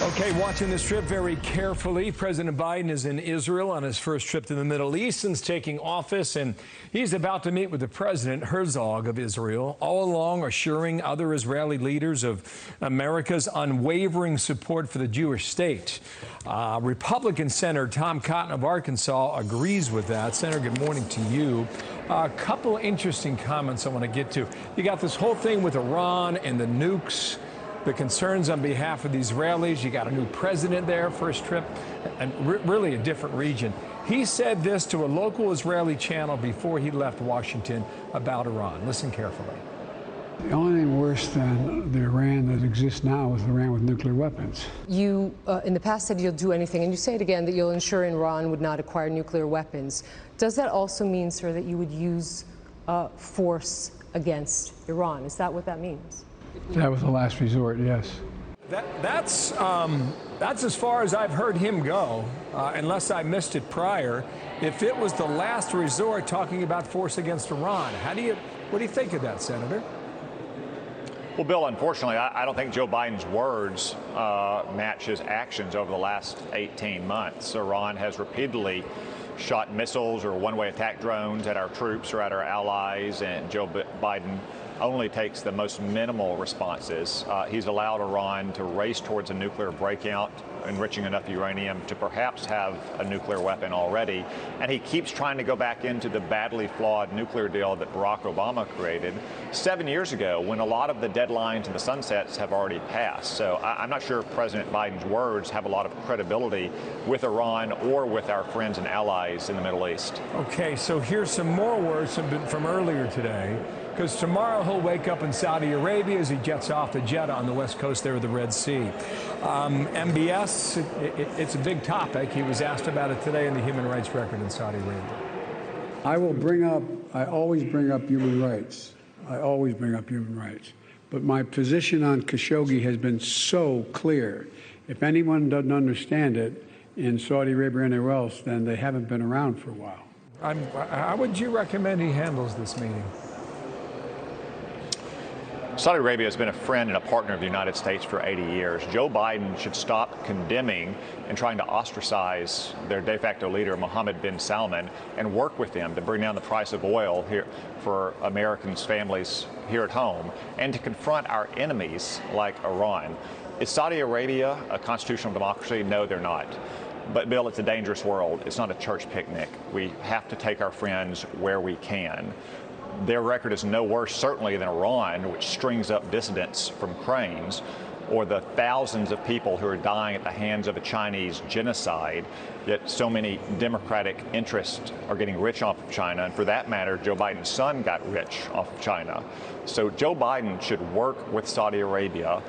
Okay, watching this trip very carefully. President Biden is in Israel on his first trip to the Middle East since taking office, and he's about to meet with the President Herzog of Israel, all along assuring other Israeli leaders of America's unwavering support for the Jewish state. Republican Senator Tom Cotton of Arkansas agrees with that. Senator, good morning to you. A couple interesting comments I want to get to. You got this whole thing with Iran and the nukes, the concerns on behalf of the Israelis. You got a new president there, first trip, and really a different region. He said this to a local Israeli channel before he left Washington about Iran. Listen carefully. The only thing worse than the Iran that exists now is Iran with nuclear weapons. You, in the past, said you'll do anything, and you say it again, that you'll ensure Iran would not acquire nuclear weapons. Does that also mean, sir, that you would use force against Iran? Is that what that means? That was the last resort, yes. That's as far as I've heard him go, unless I missed it prior. If it was the last resort talking about force against Iran, what do you think of that, Senator? Well, Bill, unfortunately, I don't think Joe Biden's words match his actions over the last 18 months. Iran has repeatedly shot missiles or one-way attack drones at our troops or at our allies, and Joe Biden only takes the most minimal responses. He's allowed Iran to race towards a nuclear breakout, enriching enough uranium to perhaps have a nuclear weapon already. And he keeps trying to go back into the badly flawed nuclear deal that Barack Obama created 7 years ago, when a lot of the deadlines and the sunsets have already passed. So I'm not sure President Biden's words have a lot of credibility with Iran or with our friends and allies in the Middle East. Okay, so here's some more words from earlier today. Because tomorrow he'll wake up in Saudi Arabia as he jets off to Jeddah on the west coast there of the Red Sea. MBS, it's a big topic. He was asked about it today in the human rights record in Saudi Arabia. I always bring up human rights. I always bring up human rights. But my position on Khashoggi has been so clear. If anyone doesn't understand it in Saudi Arabia or anywhere else, then they haven't been around for a while. How would you recommend he handles this meeting? Saudi Arabia has been a friend and a partner of the United States for 80 years. Joe Biden should stop condemning and trying to ostracize their de facto leader, Mohammed bin Salman, and work with them to bring down the price of oil here for Americans' families here at home, and to confront our enemies like Iran. Is Saudi Arabia a constitutional democracy? No, they're not. But, Bill, it's a dangerous world. It's not a church picnic. We have to take our friends where we can. Their record is no worse, certainly, than Iran, which strings up dissidents from cranes, or the thousands of people who are dying at the hands of a Chinese genocide. Yet so many democratic interests are getting rich off of China, and for that matter, Joe Biden's son got rich off of China. So Joe Biden should work with Saudi Arabia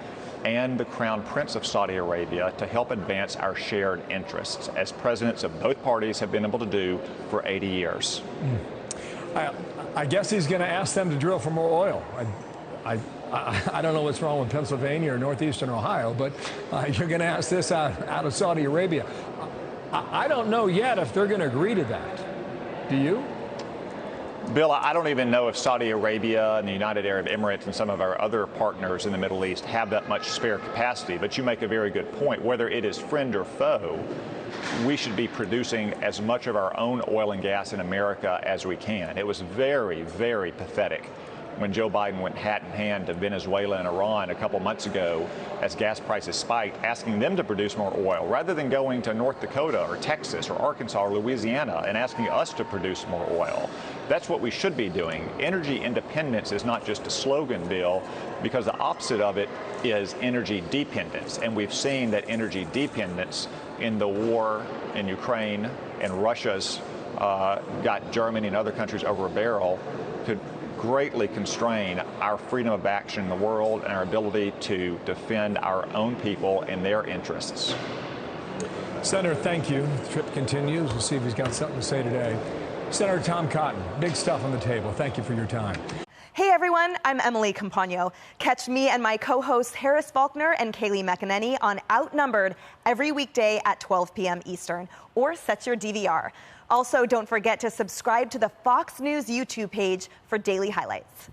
and the Crown Prince of Saudi Arabia to help advance our shared interests, as presidents of both parties have been able to do for 80 years. I guess he's going to ask them to drill for more oil. I don't know what's wrong with Pennsylvania or northeastern Ohio, but you're going to ask this out of Saudi Arabia. I don't know yet if they're going to agree to that. Do you? Bill, I don't even know if Saudi Arabia and the United Arab Emirates and some of our other partners in the Middle East have that much spare capacity. But you make a very good point. Whether it is friend or foe, we should be producing as much of our own oil and gas in America as we can. It was very, very pathetic when Joe Biden went hat in hand to Venezuela and Iran a couple months ago as gas prices spiked, asking them to produce more oil, rather than going to North Dakota or Texas or Arkansas or Louisiana and asking us to produce more oil. That's what we should be doing. Energy independence is not just a slogan, Bill, because the opposite of it is energy dependence. And we've seen that energy dependence in the war in Ukraine and Russia's got Germany and other countries over a barrel could greatly constrain our freedom of action in the world and our ability to defend our own people and their interests. Senator, thank you. The trip continues. We'll see if he's got something to say today. Senator Tom Cotton, big stuff on the table. Thank you for your time. Hey everyone, I'm Emily Campagno. Catch me and my co-hosts Harris Faulkner and Kaylee McEnany on Outnumbered every weekday at 12 p.m. Eastern, or set your DVR. Also, don't forget to subscribe to the Fox News YouTube page for daily highlights.